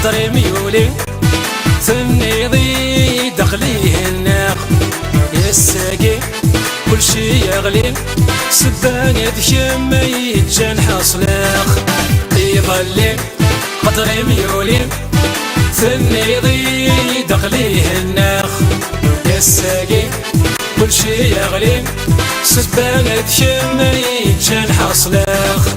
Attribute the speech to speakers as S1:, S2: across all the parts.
S1: قطري ميولي ثنيضي دخليه الناق يا الساقي كل شي يغلي سبان يدشم يتجان حصلاخ يظلي قطري ميولي ثنيضي دخليه الناق يا الساقي كل شي يغلي سبان يدشم يتجان حصلاخ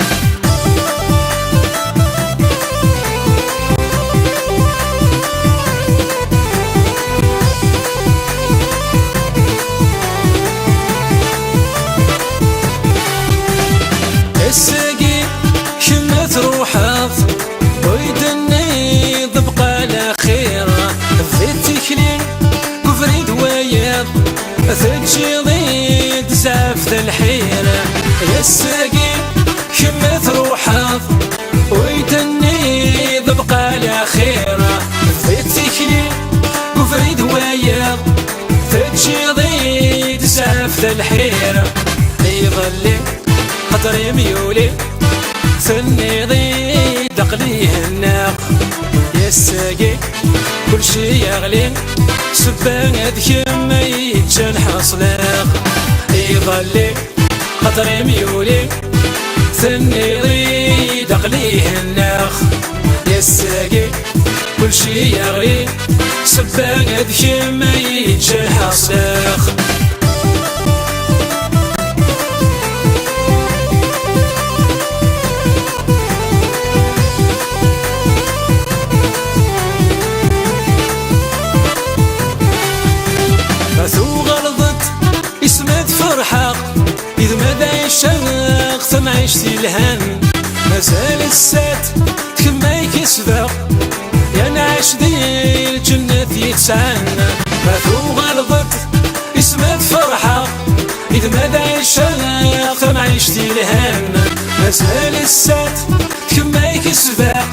S1: الساقي شمت روحه ويدني ضبقى الاخير في التكليل كفري دوايب تجي زعف الحيرة يا الساقي شمت روحه ويدني ضبقى الاخير في التكليل كفري دوايب تجي زعف الحيرة يظلي قطري ميولي ثنيضي دقليه الناق يا الساقي كل شي يغلي سبان ذكم يتجان حصلاق يظلي قطري ميولي ثنيضي دقليه الناق يا الساقي كل شي يغلي سبان ذكم يتجان حصلاق إذا ما دايش الشرق ما عشتي الهن مازال السات تكما يكسبق يا نعيش دي الجنة يتسعن ما ثو غلطت اسمها فرحة إذا ما دايش الشرق ما عشتي الهن مازال السات تكما يكسبق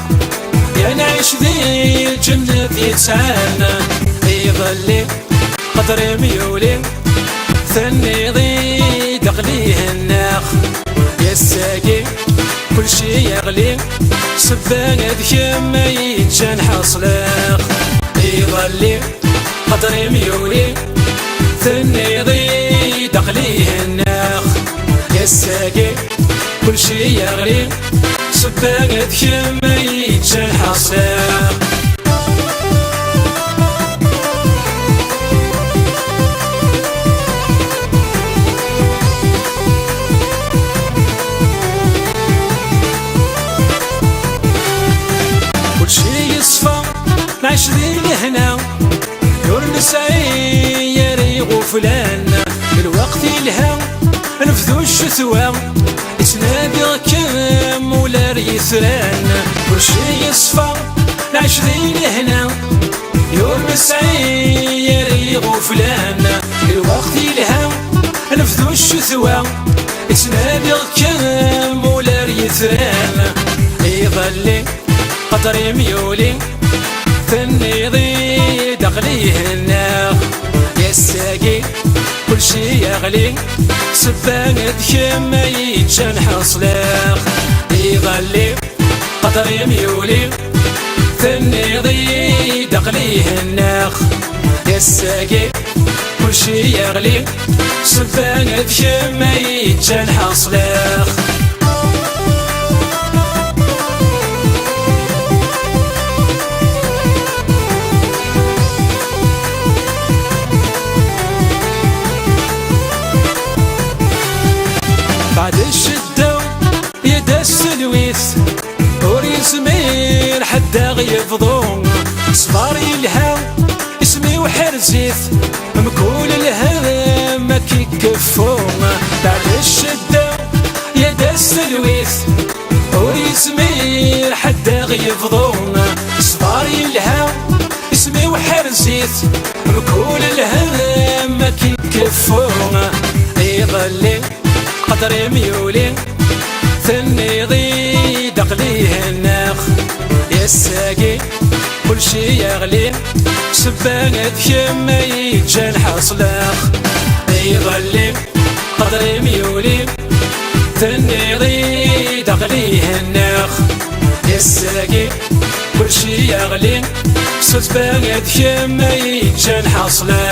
S1: يا نعيش دي الجنة يتسعن يظلي قطري ميولي ثنيضي دقليه الناق يا الساقي كل شي يغلي سبان ذكم يتجان حصلاق يظلي قطري ميولي ثنيضي دقليه الناق يا الساقي كل شي يغلي سبان ذكم يتجان حصلاق نعيش ذي لهنا نور نسعي يا غفلان الوقت يلها نفذو الشتوى يتنادي كم ولا ريثران كل شي يصفى نعيش ذي لهنا نور نسعي يا غفلان الوقت يلها نفذو الشتوى يتنادي كم ولا ريثران يظلي قطري ميولي ثنيضي دقليه الناق يا الساقي كل شي يغلي سبان ذكم يتجان حصلاق يظلي قطري ميولي ثنيضي دقليه الناق يا الساقي كل شي يغلي سبان ذكم يتجان حصلاق بعد الشدة يدس الويث وري سمير حدا غيفضون صبار يلها اسمي وحرزيث مكول الهام ما كيكفون بعد الشدة يدس الويث وري سمير حدا غيفضون صبار يلها اسمي وحرزيث مكول الهام ما كيكفون يظلي قطري ميولي ثنيضي دقليه الناق يا الساقي كل شي يغلي سبان ذكم يتجان حصلاق يظلي قطري ميولي ثنيضي دقليه الناق يا الساقي كل شي يغلي صدفة كيما يتجان حاصلة